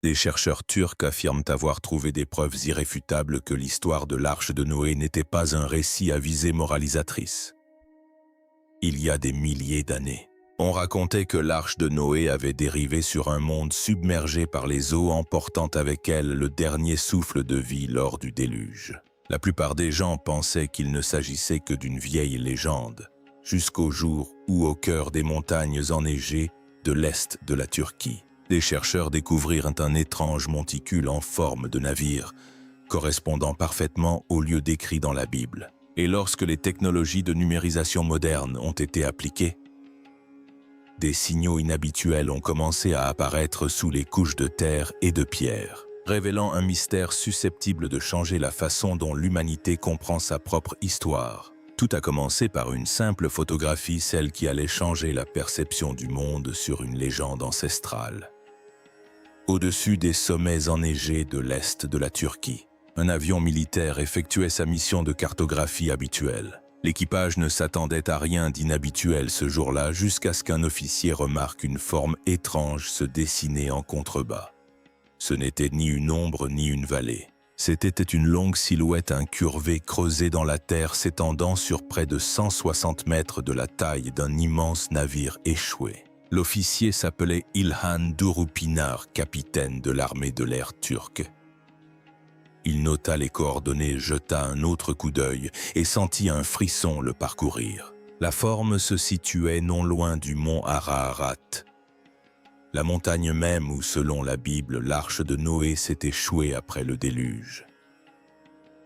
Des chercheurs turcs affirment avoir trouvé des preuves irréfutables que l'histoire de l'Arche de Noé n'était pas un récit à visée moralisatrice. Il y a des milliers d'années, on racontait que l'Arche de Noé avait dérivé sur un monde submergé par les eaux, emportant avec elle le dernier souffle de vie lors du déluge. La plupart des gens pensaient qu'il ne s'agissait que d'une vieille légende, jusqu'au jour où, au cœur des montagnes enneigées de l'est de la Turquie, des chercheurs découvrirent un étrange monticule en forme de navire, correspondant parfaitement au lieu décrit dans la Bible. Et lorsque les technologies de numérisation modernes ont été appliquées, des signaux inhabituels ont commencé à apparaître sous les couches de terre et de pierre, révélant un mystère susceptible de changer la façon dont l'humanité comprend sa propre histoire. Tout a commencé par une simple photographie, celle qui allait changer la perception du monde sur une légende ancestrale. Au-dessus des sommets enneigés de l'est de la Turquie, un avion militaire effectuait sa mission de cartographie habituelle. L'équipage ne s'attendait à rien d'inhabituel ce jour-là jusqu'à ce qu'un officier remarque une forme étrange se dessiner en contrebas. Ce n'était ni une ombre ni une vallée. C'était une longue silhouette incurvée creusée dans la terre s'étendant sur près de 160 mètres de la taille d'un immense navire échoué. L'officier s'appelait İlhan Durupinar, capitaine de l'armée de l'air turque. Il nota les coordonnées, jeta un autre coup d'œil et sentit un frisson le parcourir. La forme se situait non loin du mont Ararat, la montagne même où, selon la Bible, l'arche de Noé s'est échouée après le déluge.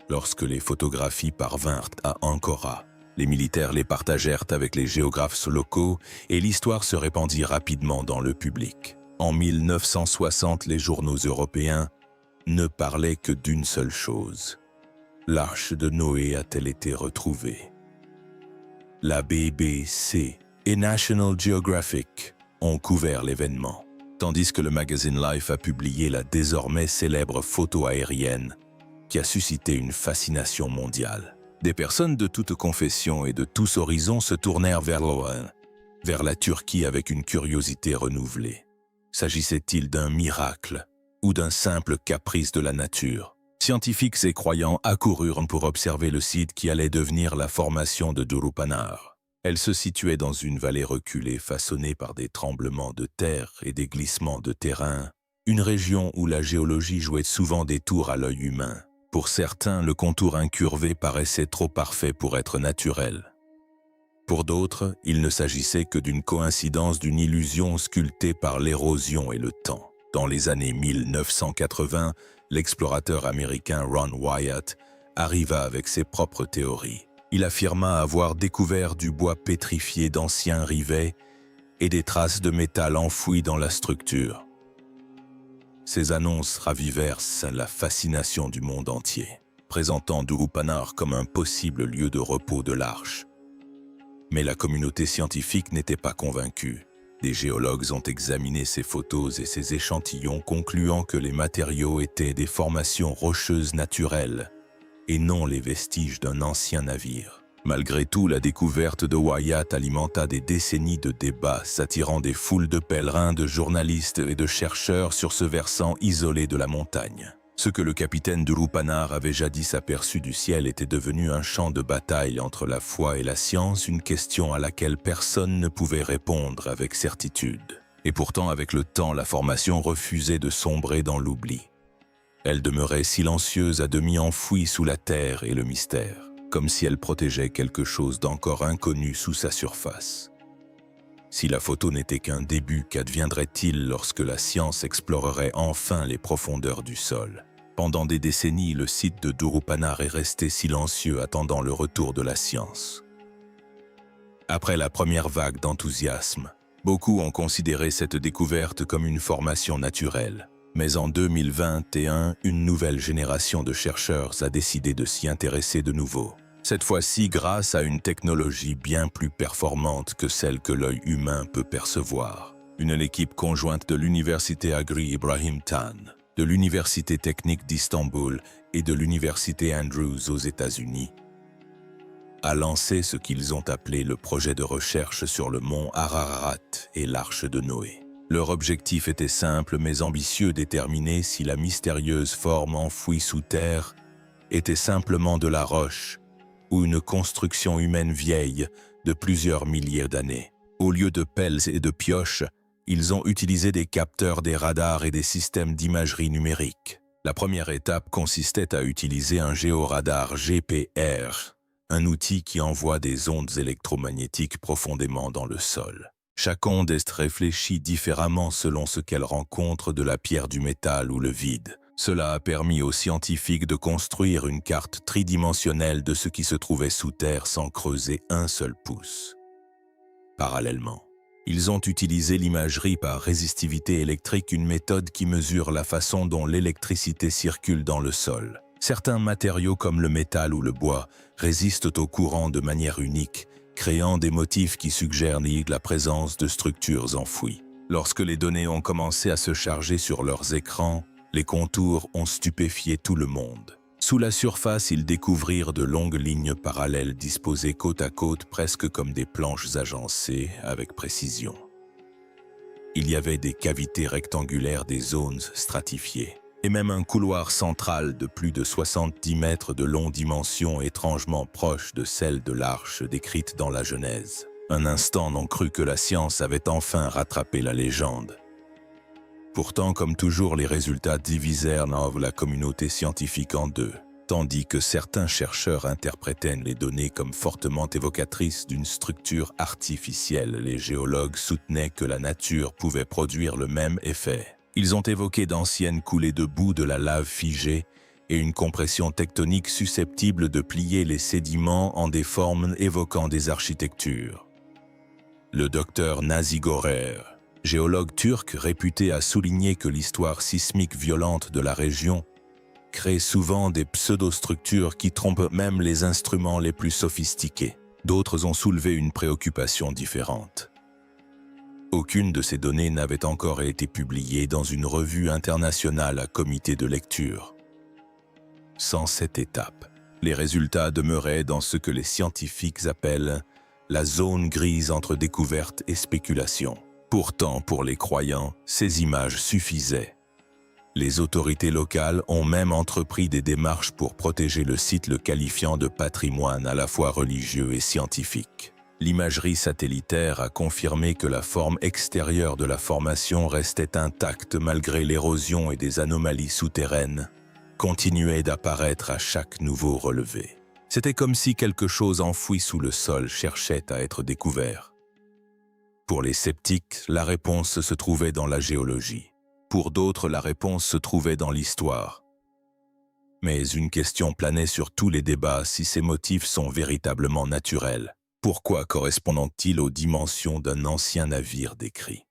Lorsque les photographies parvinrent à Ankara, les militaires les partagèrent avec les géographes locaux et l'histoire se répandit rapidement dans le public. En 1960, les journaux européens ne parlaient que d'une seule chose. L'arche de Noé a-t-elle été retrouvée? La BBC et National Geographic ont couvert l'événement, tandis que le magazine Life a publié la désormais célèbre photo aérienne qui a suscité une fascination mondiale. Des personnes de toutes confessions et de tous horizons se tournèrent vers loin, vers la Turquie avec une curiosité renouvelée. S'agissait-il d'un miracle ou d'un simple caprice de la nature? Scientifiques et croyants accoururent pour observer le site qui allait devenir la formation de Durupanar. Elle se situait dans une vallée reculée façonnée par des tremblements de terre et des glissements de terrain, une région où la géologie jouait souvent des tours à l'œil humain. Pour certains, le contour incurvé paraissait trop parfait pour être naturel. Pour d'autres, il ne s'agissait que d'une coïncidence, d'une illusion sculptée par l'érosion et le temps. Dans les années 1980, l'explorateur américain Ron Wyatt arriva avec ses propres théories. Il affirma avoir découvert du bois pétrifié d'anciens rivets et des traces de métal enfouies dans la structure. Ces annonces ravivèrent la fascination du monde entier, présentant Durupanar comme un possible lieu de repos de l'arche. Mais la communauté scientifique n'était pas convaincue. Des géologues ont examiné ces photos et ces échantillons, concluant que les matériaux étaient des formations rocheuses naturelles et non les vestiges d'un ancien navire. Malgré tout, la découverte de Wyatt alimenta des décennies de débats, s'attirant des foules de pèlerins, de journalistes et de chercheurs sur ce versant isolé de la montagne. Ce que le capitaine Durupanar avait jadis aperçu du ciel était devenu un champ de bataille entre la foi et la science, une question à laquelle personne ne pouvait répondre avec certitude. Et pourtant, avec le temps, la formation refusait de sombrer dans l'oubli. Elle demeurait silencieuse, à demi enfouie sous la terre et le mystère, comme si elle protégeait quelque chose d'encore inconnu sous sa surface. Si la photo n'était qu'un début, qu'adviendrait-il lorsque la science explorerait enfin les profondeurs du sol? Pendant des décennies, le site de Durupanar est resté silencieux, attendant le retour de la science. Après la première vague d'enthousiasme, beaucoup ont considéré cette découverte comme une formation naturelle. Mais en 2021, une nouvelle génération de chercheurs a décidé de s'y intéresser de nouveau. Cette fois-ci grâce à une technologie bien plus performante que celle que l'œil humain peut percevoir. Une équipe conjointe de l'université Agri Ibrahim Tan, de l'université technique d'Istanbul et de l'université Andrews aux États-Unis a lancé ce qu'ils ont appelé le projet de recherche sur le mont Ararat et l'arche de Noé. Leur objectif était simple mais ambitieux, déterminer si la mystérieuse forme enfouie sous terre était simplement de la roche ou une construction humaine vieille de plusieurs milliers d'années. Au lieu de pelles et de pioches, ils ont utilisé des capteurs, des radars et des systèmes d'imagerie numérique. La première étape consistait à utiliser un géoradar GPR, un outil qui envoie des ondes électromagnétiques profondément dans le sol. Chaque onde est réfléchie différemment selon ce qu'elle rencontre, de la pierre, du métal ou le vide. Cela a permis aux scientifiques de construire une carte tridimensionnelle de ce qui se trouvait sous terre sans creuser un seul pouce. Parallèlement, ils ont utilisé l'imagerie par résistivité électrique, une méthode qui mesure la façon dont l'électricité circule dans le sol. Certains matériaux comme le métal ou le bois résistent au courant de manière unique, créant des motifs qui suggèrent la présence de structures enfouies. Lorsque les données ont commencé à se charger sur leurs écrans, les contours ont stupéfié tout le monde. Sous la surface, ils découvrirent de longues lignes parallèles disposées côte à côte, presque comme des planches agencées avec précision. Il y avait des cavités rectangulaires, des zones stratifiées, et même un couloir central de plus de 70 mètres de long, dimension étrangement proche de celle de l'arche décrite dans la Genèse. Un instant, on crut que la science avait enfin rattrapé la légende. Pourtant, comme toujours, les résultats divisèrent la communauté scientifique en deux. Tandis que certains chercheurs interprétaient les données comme fortement évocatrices d'une structure artificielle, les géologues soutenaient que la nature pouvait produire le même effet. Ils ont évoqué d'anciennes coulées de boue, de la lave figée et une compression tectonique susceptible de plier les sédiments en des formes évoquant des architectures. Le docteur Nazi Görer, géologue turc réputé, a souligné que l'histoire sismique violente de la région crée souvent des pseudostructures qui trompent même les instruments les plus sophistiqués. D'autres ont soulevé une préoccupation différente. Aucune de ces données n'avait encore été publiée dans une revue internationale à comité de lecture. Sans cette étape, les résultats demeuraient dans ce que les scientifiques appellent la zone grise entre découverte et spéculation. Pourtant, pour les croyants, ces images suffisaient. Les autorités locales ont même entrepris des démarches pour protéger le site, le qualifiant de patrimoine à la fois religieux et scientifique. L'imagerie satellitaire a confirmé que la forme extérieure de la formation restait intacte malgré l'érosion, et des anomalies souterraines continuaient d'apparaître à chaque nouveau relevé. C'était comme si quelque chose enfoui sous le sol cherchait à être découvert. Pour les sceptiques, la réponse se trouvait dans la géologie. Pour d'autres, la réponse se trouvait dans l'histoire. Mais une question planait sur tous les débats: si ces motifs sont véritablement naturels, pourquoi correspondent-ils aux dimensions d'un ancien navire décrit?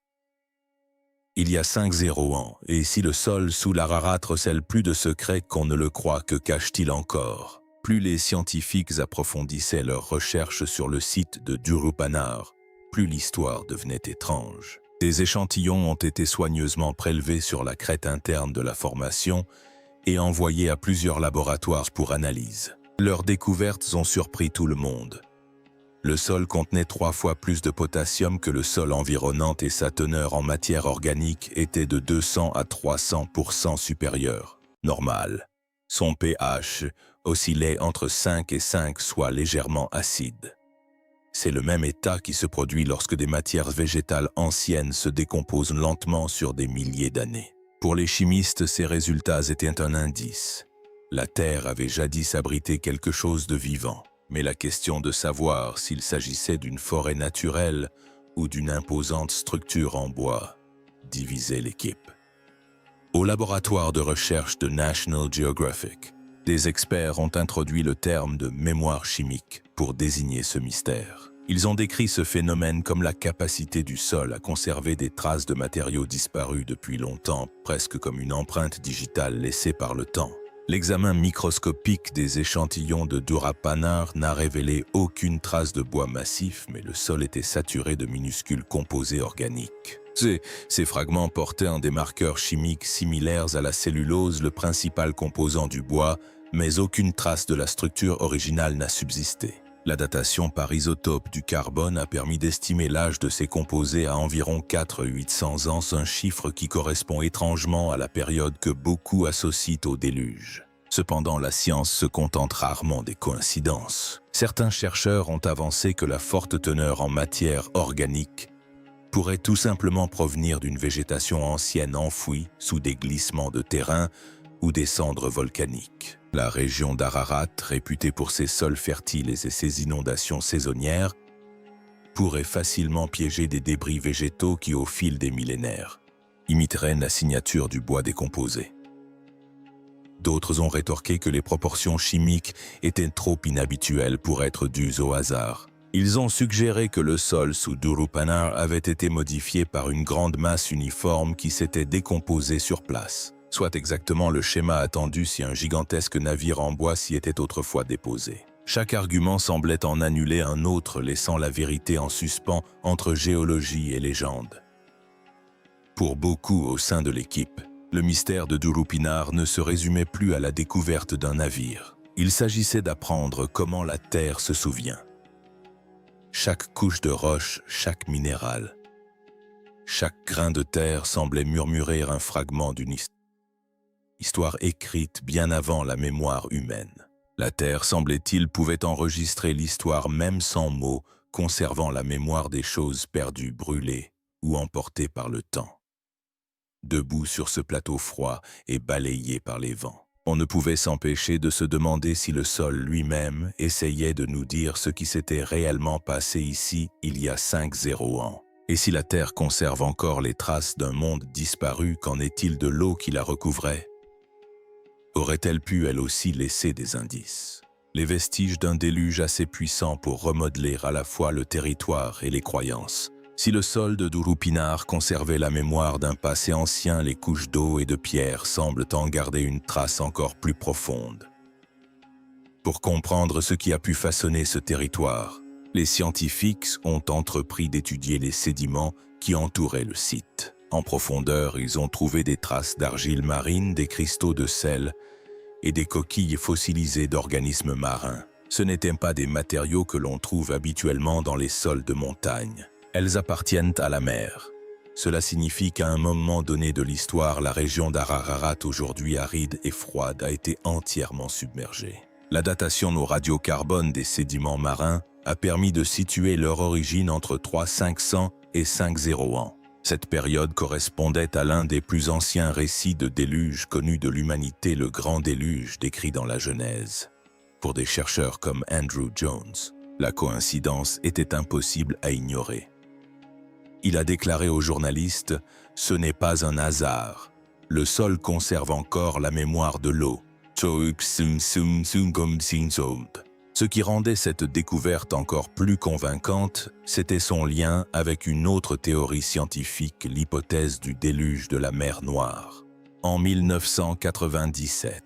Il y a 5-0 ans, et si le sol sous l'Ararat recèle plus de secrets qu'on ne le croit, que cache-t-il encore? Plus les scientifiques approfondissaient leurs recherches sur le site de Durupanar, plus l'histoire devenait étrange. Des échantillons ont été soigneusement prélevés sur la crête interne de la formation et envoyés à plusieurs laboratoires pour analyse. Leurs découvertes ont surpris tout le monde. Le sol contenait 3 fois plus de potassium que le sol environnant, et sa teneur en matière organique était de 200 à 300% supérieure. Normal. Son pH oscillait entre 5 et 5, soit légèrement acide. C'est le même état qui se produit lorsque des matières végétales anciennes se décomposent lentement sur des milliers d'années. Pour les chimistes, ces résultats étaient un indice. La Terre avait jadis abrité quelque chose de vivant, mais la question de savoir s'il s'agissait d'une forêt naturelle ou d'une imposante structure en bois divisait l'équipe. Au laboratoire de recherche de National Geographic, des experts ont introduit le terme de mémoire chimique pour désigner ce mystère. Ils ont décrit ce phénomène comme la capacité du sol à conserver des traces de matériaux disparus depuis longtemps, presque comme une empreinte digitale laissée par le temps. L'examen microscopique des échantillons de Durupanar n'a révélé aucune trace de bois massif, mais le sol était saturé de minuscules composés organiques. Ces fragments portaient des marqueurs chimiques similaires à la cellulose, le principal composant du bois, mais aucune trace de la structure originale n'a subsisté. La datation par isotope du carbone a permis d'estimer l'âge de ces composés à environ 400-800 ans, un chiffre qui correspond étrangement à la période que beaucoup associent au déluge. Cependant, la science se contente rarement des coïncidences. Certains chercheurs ont avancé que la forte teneur en matière organique pourrait tout simplement provenir d'une végétation ancienne enfouie sous des glissements de terrain ou des cendres volcaniques. La région d'Ararat, réputée pour ses sols fertiles et ses inondations saisonnières, pourrait facilement piéger des débris végétaux qui, au fil des millénaires, imiteraient la signature du bois décomposé. D'autres ont rétorqué que les proportions chimiques étaient trop inhabituelles pour être dues au hasard. Ils ont suggéré que le sol sous Durupanar avait été modifié par une grande masse uniforme qui s'était décomposée sur place, soit exactement le schéma attendu si un gigantesque navire en bois s'y était autrefois déposé. Chaque argument semblait en annuler un autre, laissant la vérité en suspens entre géologie et légende. Pour beaucoup au sein de l'équipe, le mystère de Durupinar ne se résumait plus à la découverte d'un navire. Il s'agissait d'apprendre comment la Terre se souvient. Chaque couche de roche, chaque minéral, chaque grain de terre semblait murmurer un fragment d'une histoire écrite bien avant la mémoire humaine. La Terre, semblait-il, pouvait enregistrer l'histoire même sans mots, conservant la mémoire des choses perdues, brûlées ou emportées par le temps. Debout sur ce plateau froid et balayé par les vents, on ne pouvait s'empêcher de se demander si le sol lui-même essayait de nous dire ce qui s'était réellement passé ici il y a 50 ans. Et si la Terre conserve encore les traces d'un monde disparu, qu'en est-il de l'eau qui la recouvrait? Aurait-elle pu elle aussi laisser des indices? Les vestiges d'un déluge assez puissant pour remodeler à la fois le territoire et les croyances. Si le sol de Durupinar conservait la mémoire d'un passé ancien, les couches d'eau et de pierre semblent en garder une trace encore plus profonde. Pour comprendre ce qui a pu façonner ce territoire, les scientifiques ont entrepris d'étudier les sédiments qui entouraient le site. En profondeur, ils ont trouvé des traces d'argile marine, des cristaux de sel et des coquilles fossilisées d'organismes marins. Ce n'étaient pas des matériaux que l'on trouve habituellement dans les sols de montagne. Elles appartiennent à la mer. Cela signifie qu'à un moment donné de l'histoire, la région d'Ararat, aujourd'hui aride et froide, a été entièrement submergée. La datation au radiocarbone des sédiments marins a permis de situer leur origine entre 3500 et 50 ans. Cette période correspondait à l'un des plus anciens récits de déluge connus de l'humanité, le Grand Déluge décrit dans la Genèse. Pour des chercheurs comme Andrew Jones, la coïncidence était impossible à ignorer. Il a déclaré aux journalistes « Ce n'est pas un hasard. Le sol conserve encore la mémoire de l'eau. » Ce qui rendait cette découverte encore plus convaincante, c'était son lien avec une autre théorie scientifique, l'hypothèse du déluge de la mer Noire. En 1997,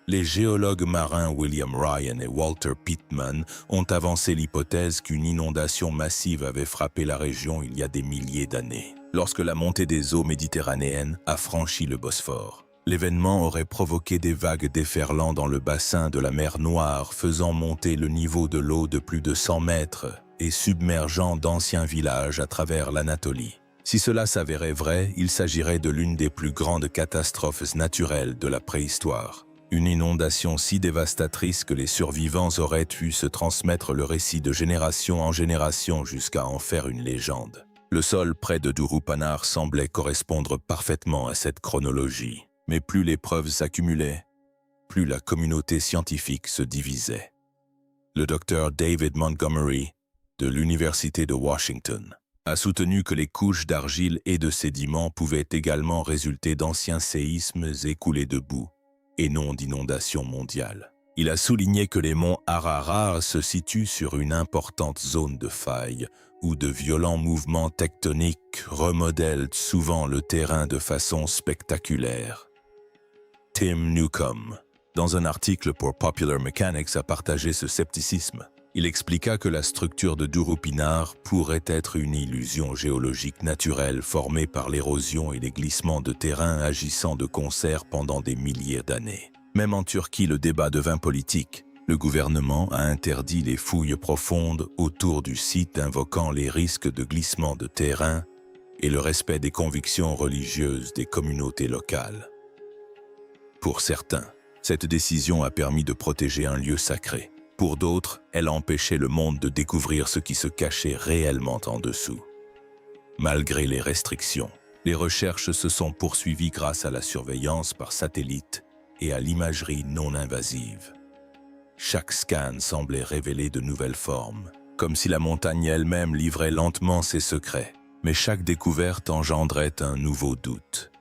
les géologues marins William Ryan et Walter Pittman ont avancé l'hypothèse qu'une inondation massive avait frappé la région il y a des milliers d'années, lorsque la montée des eaux méditerranéennes a franchi le Bosphore. L'événement aurait provoqué des vagues déferlant dans le bassin de la mer Noire, faisant monter le niveau de l'eau de plus de 100 mètres et submergeant d'anciens villages à travers l'Anatolie. Si cela s'avérait vrai, il s'agirait de l'une des plus grandes catastrophes naturelles de la préhistoire. Une inondation si dévastatrice que les survivants auraient pu se transmettre le récit de génération en génération jusqu'à en faire une légende. Le sol près de Durupanar semblait correspondre parfaitement à cette chronologie. Mais plus les preuves s'accumulaient, plus la communauté scientifique se divisait. Le docteur David Montgomery, de l'Université de Washington, a soutenu que les couches d'argile et de sédiments pouvaient également résulter d'anciens séismes écoulés de boue, et non d'inondations mondiales. Il a souligné que les monts Ararat se situent sur une importante zone de faille, où de violents mouvements tectoniques remodèlent souvent le terrain de façon spectaculaire. Tim Newcomb, dans un article pour Popular Mechanics, a partagé ce scepticisme. Il expliqua que la structure de Durupinar pourrait être une illusion géologique naturelle formée par l'érosion et les glissements de terrain agissant de concert pendant des milliers d'années. Même en Turquie, le débat devint politique. Le gouvernement a interdit les fouilles profondes autour du site, invoquant les risques de glissement de terrain et le respect des convictions religieuses des communautés locales. Pour certains, cette décision a permis de protéger un lieu sacré. Pour d'autres, elle a empêché le monde de découvrir ce qui se cachait réellement en dessous. Malgré les restrictions, les recherches se sont poursuivies grâce à la surveillance par satellite et à l'imagerie non invasive. Chaque scan semblait révéler de nouvelles formes, comme si la montagne elle-même livrait lentement ses secrets, mais chaque découverte engendrait un nouveau doute.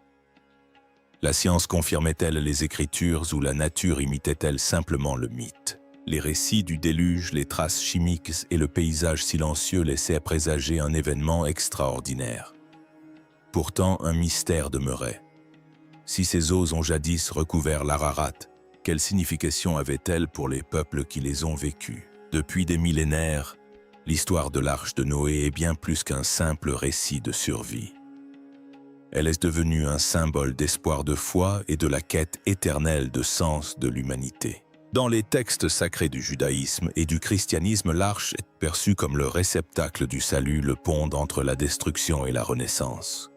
La science confirmait-elle les écritures ou la nature imitait-elle simplement le mythe? Les récits du déluge, les traces chimiques et le paysage silencieux laissaient présager un événement extraordinaire. Pourtant, un mystère demeurait. Si ces eaux ont jadis recouvert l'Ararat, quelle signification avaient-elles pour les peuples qui les ont vécues? Depuis des millénaires, l'histoire de l'Arche de Noé est bien plus qu'un simple récit de survie. Elle est devenue un symbole d'espoir, de foi et de la quête éternelle de sens de l'humanité. Dans les textes sacrés du judaïsme et du christianisme, l'arche est perçue comme le réceptacle du salut, le pont entre la destruction et la renaissance.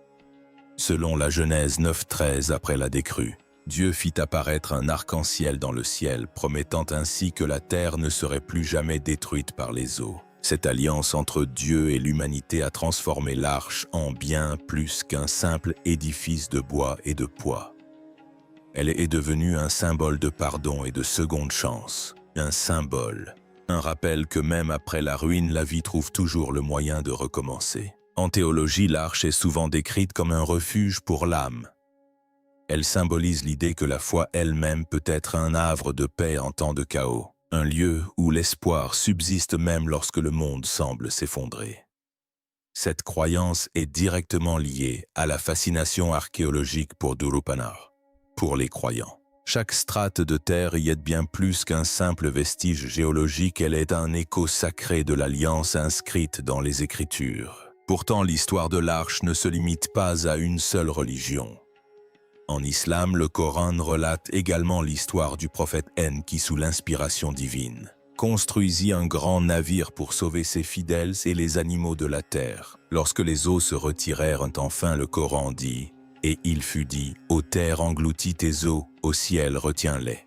Selon la Genèse 9:13, après la décrue, Dieu fit apparaître un arc-en-ciel dans le ciel, promettant ainsi que la terre ne serait plus jamais détruite par les eaux. Cette alliance entre Dieu et l'humanité a transformé l'arche en bien plus qu'un simple édifice de bois et de poids. Elle est devenue un symbole de pardon et de seconde chance, un symbole, un rappel que même après la ruine, la vie trouve toujours le moyen de recommencer. En théologie, l'arche est souvent décrite comme un refuge pour l'âme. Elle symbolise l'idée que la foi elle-même peut être un havre de paix en temps de chaos, un lieu où l'espoir subsiste même lorsque le monde semble s'effondrer. Cette croyance est directement liée à la fascination archéologique pour Durupanar. Pour les croyants, chaque strate de terre y est bien plus qu'un simple vestige géologique, elle est un écho sacré de l'alliance inscrite dans les Écritures. Pourtant, l'histoire de l'arche ne se limite pas à une seule religion. En islam, le Coran relate également l'histoire du prophète N qui, sous l'inspiration divine, construisit un grand navire pour sauver ses fidèles et les animaux de la terre. Lorsque les eaux se retirèrent, enfin le Coran dit « Et il fut dit, ô terre engloutis tes eaux, au ciel retiens-les ».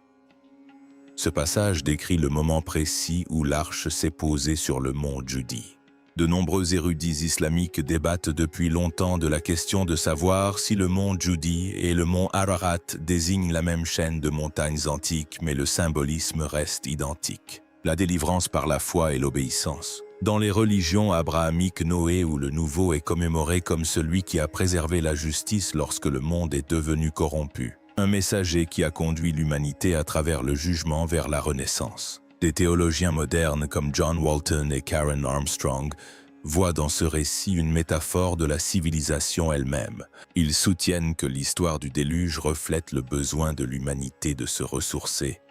Ce passage décrit le moment précis où l'arche s'est posée sur le mont Judi. De nombreux érudits islamiques débattent depuis longtemps de la question de savoir si le mont Judi et le mont Ararat désignent la même chaîne de montagnes antiques, mais le symbolisme reste identique. La délivrance par la foi et l'obéissance. Dans les religions abrahamiques, Noé ou le Nouveau est commémoré comme celui qui a préservé la justice lorsque le monde est devenu corrompu. Un messager qui a conduit l'humanité à travers le jugement vers la Renaissance. Des théologiens modernes comme John Walton et Karen Armstrong voient dans ce récit une métaphore de la civilisation elle-même. Ils soutiennent que l'histoire du déluge reflète le besoin de l'humanité de se ressourcer,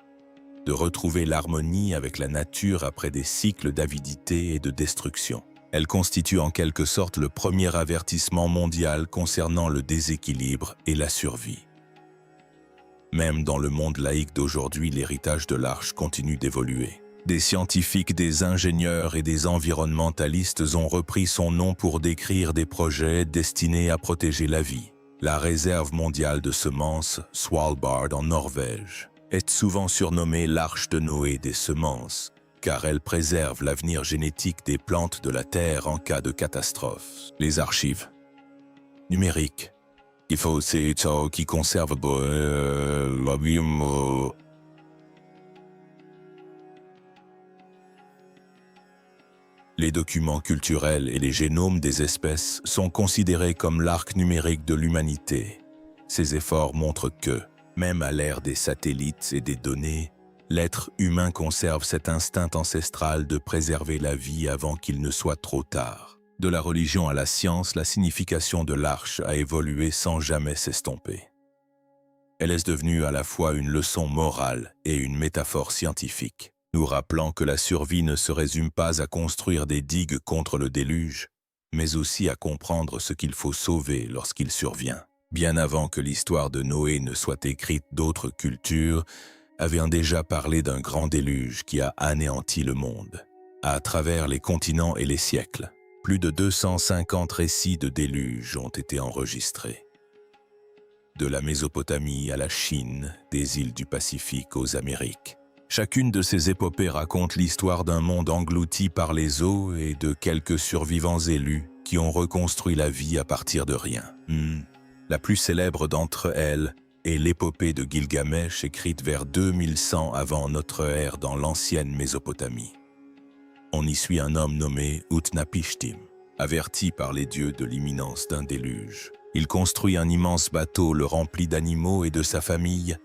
de retrouver l'harmonie avec la nature après des cycles d'avidité et de destruction. Elle constitue en quelque sorte le premier avertissement mondial concernant le déséquilibre et la survie. Même dans le monde laïque d'aujourd'hui, l'héritage de l'arche continue d'évoluer. Des scientifiques, des ingénieurs et des environnementalistes ont repris son nom pour décrire des projets destinés à protéger la vie. La réserve mondiale de semences, Svalbard en Norvège, est souvent surnommée l'arche de Noé des semences, car elle préserve l'avenir génétique des plantes de la Terre en cas de catastrophe. Les archives numériques. Il faut aussi qui conserve la vie. Les documents culturels et les génomes des espèces sont considérés comme l'arc numérique de l'humanité. Ces efforts montrent que, même à l'ère des satellites et des données, l'être humain conserve cet instinct ancestral de préserver la vie avant qu'il ne soit trop tard. De la religion à la science, la signification de l'arche a évolué sans jamais s'estomper. Elle est devenue à la fois une leçon morale et une métaphore scientifique, nous rappelant que la survie ne se résume pas à construire des digues contre le déluge, mais aussi à comprendre ce qu'il faut sauver lorsqu'il survient. Bien avant que l'histoire de Noé ne soit écrite, d'autres cultures, avait déjà parlé d'un grand déluge qui a anéanti le monde, à travers les continents et les siècles. Plus de 250 récits de déluge ont été enregistrés. De la Mésopotamie à la Chine, des îles du Pacifique aux Amériques. Chacune de ces épopées raconte l'histoire d'un monde englouti par les eaux et de quelques survivants élus qui ont reconstruit la vie à partir de rien. La plus célèbre d'entre elles est l'épopée de Gilgamesh écrite vers 2100 avant notre ère dans l'ancienne Mésopotamie. On y suit un homme nommé Utnapishtim, averti par les dieux de l'imminence d'un déluge. Il construit un immense bateau le rempli d'animaux et de sa famille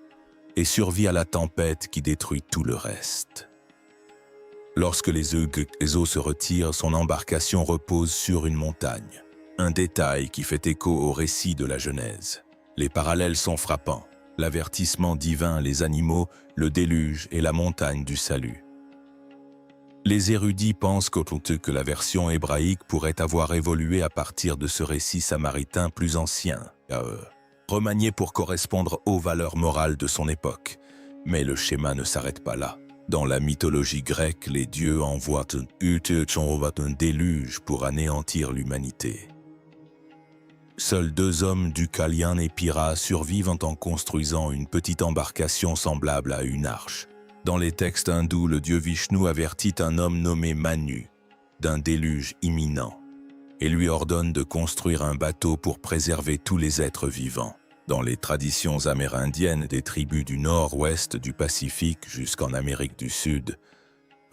et survit à la tempête qui détruit tout le reste. Lorsque les eaux se retirent, son embarcation repose sur une montagne. Un détail qui fait écho au récit de la Genèse. Les parallèles sont frappants. L'avertissement divin, les animaux, le déluge et la montagne du salut. Les érudits pensent que la version hébraïque pourrait avoir évolué à partir de ce récit samaritain plus ancien, remanié pour correspondre aux valeurs morales de son époque. Mais le schéma ne s'arrête pas là. Dans la mythologie grecque, les dieux envoient un déluge pour anéantir l'humanité. Seuls 2 hommes, Deucalion et Pyrrha, survivent en construisant une petite embarcation semblable à une arche. Dans les textes hindous, le dieu Vishnu avertit un homme nommé Manu d'un déluge imminent et lui ordonne de construire un bateau pour préserver tous les êtres vivants. Dans les traditions amérindiennes des tribus du nord-ouest du Pacifique jusqu'en Amérique du Sud,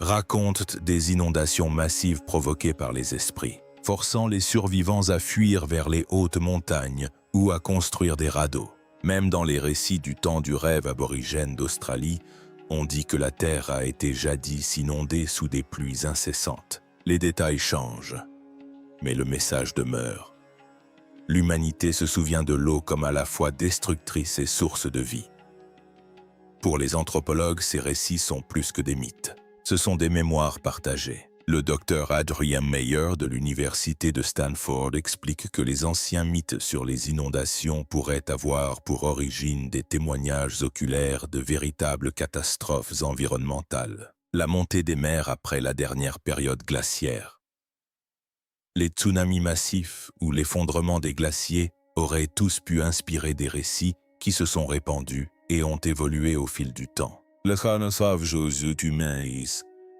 racontent des inondations massives provoquées par les esprits, forçant les survivants à fuir vers les hautes montagnes ou à construire des radeaux. Même dans les récits du temps du rêve aborigène d'Australie, on dit que la terre a été jadis inondée sous des pluies incessantes. Les détails changent, mais le message demeure. L'humanité se souvient de l'eau comme à la fois destructrice et source de vie. Pour les anthropologues, ces récits sont plus que des mythes. Ce sont des mémoires partagées. Le docteur Adrian Meyer de l'université de Stanford explique que les anciens mythes sur les inondations pourraient avoir pour origine des témoignages oculaires de véritables catastrophes environnementales. La montée des mers après la dernière période glaciaire. Les tsunamis massifs ou l'effondrement des glaciers auraient tous pu inspirer des récits qui se sont répandus et ont évolué au fil du temps. Le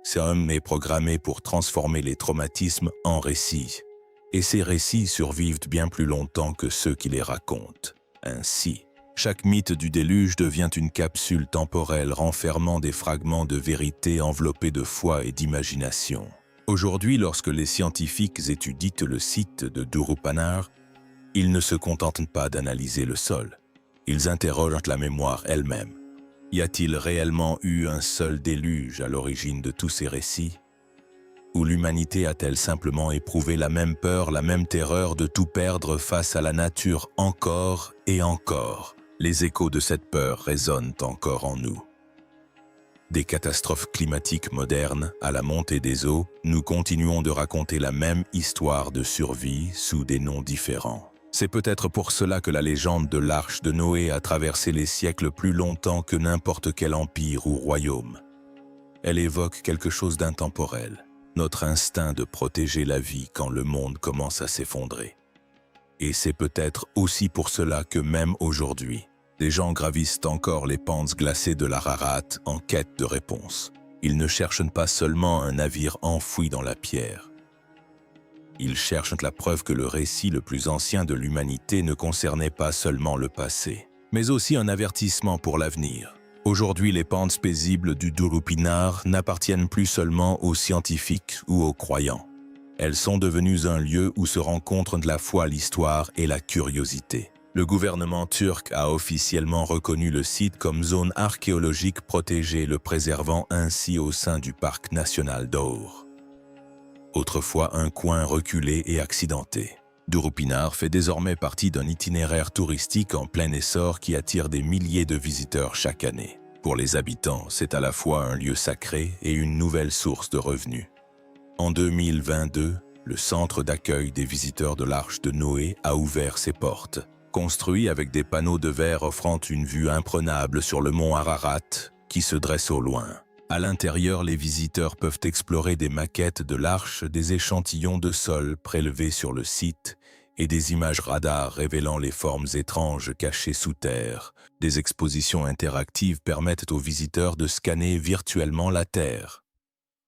c'est un est programmé pour transformer les traumatismes en récits. Et ces récits survivent bien plus longtemps que ceux qui les racontent. Ainsi, chaque mythe du déluge devient une capsule temporelle renfermant des fragments de vérité enveloppés de foi et d'imagination. Aujourd'hui, lorsque les scientifiques étudient le site de Durupanar, ils ne se contentent pas d'analyser le sol. Ils interrogent la mémoire elle-même. Y a-t-il réellement eu un seul déluge à l'origine de tous ces récits? Ou l'humanité a-t-elle simplement éprouvé la même peur, la même terreur de tout perdre face à la nature encore et encore? Les échos de cette peur résonnent encore en nous. Des catastrophes climatiques modernes à la montée des eaux, nous continuons de raconter la même histoire de survie sous des noms différents. C'est peut-être pour cela que la légende de l'Arche de Noé a traversé les siècles plus longtemps que n'importe quel empire ou royaume. Elle évoque quelque chose d'intemporel, notre instinct de protéger la vie quand le monde commence à s'effondrer. Et c'est peut-être aussi pour cela que même aujourd'hui, des gens gravissent encore les pentes glacées de l'Ararat en quête de réponses. Ils ne cherchent pas seulement un navire enfoui dans la pierre. Ils cherchent la preuve que le récit le plus ancien de l'humanité ne concernait pas seulement le passé, mais aussi un avertissement pour l'avenir. Aujourd'hui, les pentes paisibles du Durupinar n'appartiennent plus seulement aux scientifiques ou aux croyants. Elles sont devenues un lieu où se rencontrent de la foi, l'histoire et la curiosité. Le gouvernement turc a officiellement reconnu le site comme zone archéologique protégée, le préservant ainsi au sein du parc national d'Aur. Autrefois un coin reculé et accidenté. Durupinar fait désormais partie d'un itinéraire touristique en plein essor qui attire des milliers de visiteurs chaque année. Pour les habitants, c'est à la fois un lieu sacré et une nouvelle source de revenus. En 2022, le centre d'accueil des visiteurs de l'Arche de Noé a ouvert ses portes. Construit avec des panneaux de verre offrant une vue imprenable sur le mont Ararat, qui se dresse au loin. À l'intérieur, les visiteurs peuvent explorer des maquettes de l'arche, des échantillons de sol prélevés sur le site et des images radar révélant les formes étranges cachées sous terre. Des expositions interactives permettent aux visiteurs de scanner virtuellement la Terre,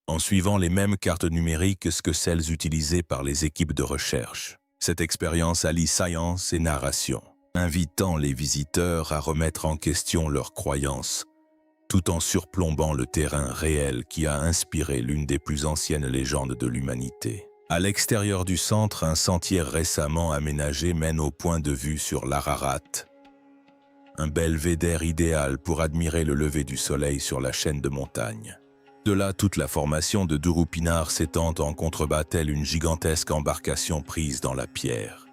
en suivant les mêmes cartes numériques que celles utilisées par les équipes de recherche. Cette expérience allie science et narration, invitant les visiteurs à remettre en question leurs croyances, tout en surplombant le terrain réel qui a inspiré l'une des plus anciennes légendes de l'humanité. À l'extérieur du centre, un sentier récemment aménagé mène au point de vue sur l'Ararat, un belvédère idéal pour admirer le lever du soleil sur la chaîne de montagnes. De là, toute la formation de Durupinar s'étend en contrebas telle une gigantesque embarcation prise dans la pierre.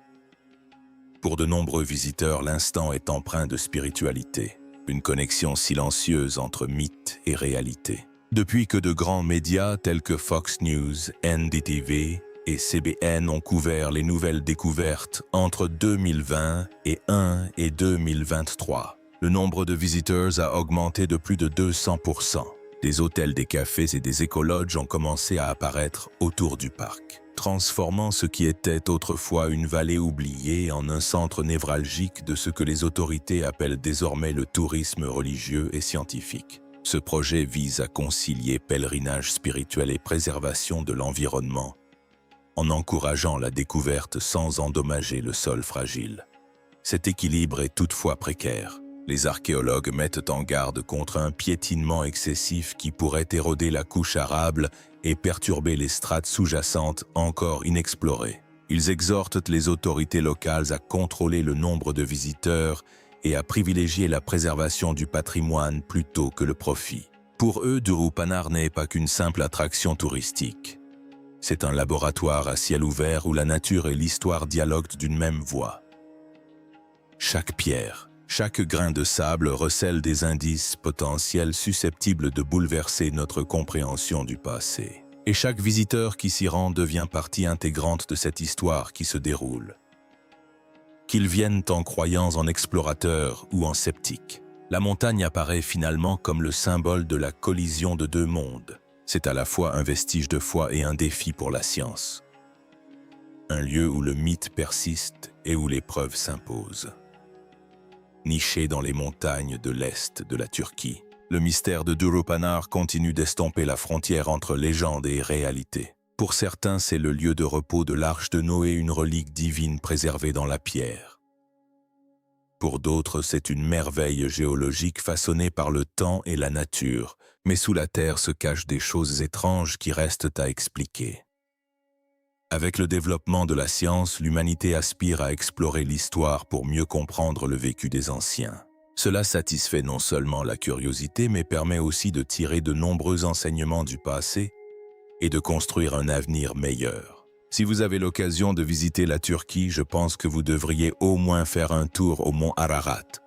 Pour de nombreux visiteurs, l'instant est empreint de spiritualité, une connexion silencieuse entre mythe et réalité. Depuis que de grands médias tels que Fox News, NDTV et CBN ont couvert les nouvelles découvertes entre 2021 et 2023, le nombre de visiteurs a augmenté de plus de 200%. Des hôtels, des cafés et des écologes ont commencé à apparaître autour du parc, transformant ce qui était autrefois une vallée oubliée en un centre névralgique de ce que les autorités appellent désormais le tourisme religieux et scientifique. Ce projet vise à concilier pèlerinage spirituel et préservation de l'environnement, en encourageant la découverte sans endommager le sol fragile. Cet équilibre est toutefois précaire. Les archéologues mettent en garde contre un piétinement excessif qui pourrait éroder la couche arable et perturber les strates sous-jacentes encore inexplorées. Ils exhortent les autorités locales à contrôler le nombre de visiteurs et à privilégier la préservation du patrimoine plutôt que le profit. Pour eux, Durupanar n'est pas qu'une simple attraction touristique. C'est un laboratoire à ciel ouvert où la nature et l'histoire dialoguent d'une même voix. Chaque pierre, chaque grain de sable recèle des indices potentiels susceptibles de bouleverser notre compréhension du passé. Et chaque visiteur qui s'y rend devient partie intégrante de cette histoire qui se déroule. Qu'ils viennent en croyants en explorateurs ou en sceptiques, la montagne apparaît finalement comme le symbole de la collision de deux mondes. C'est à la fois un vestige de foi et un défi pour la science. Un lieu où le mythe persiste et où l'épreuve s'impose. Niché dans les montagnes de l'est de la Turquie, le mystère de Durupanar continue d'estomper la frontière entre légende et réalité. Pour certains, c'est le lieu de repos de l'arche de Noé, une relique divine préservée dans la pierre. Pour d'autres, c'est une merveille géologique façonnée par le temps et la nature, mais sous la terre se cachent des choses étranges qui restent à expliquer. Avec le développement de la science, l'humanité aspire à explorer l'histoire pour mieux comprendre le vécu des anciens. Cela satisfait non seulement la curiosité, mais permet aussi de tirer de nombreux enseignements du passé et de construire un avenir meilleur. Si vous avez l'occasion de visiter la Turquie, je pense que vous devriez au moins faire un tour au mont Ararat.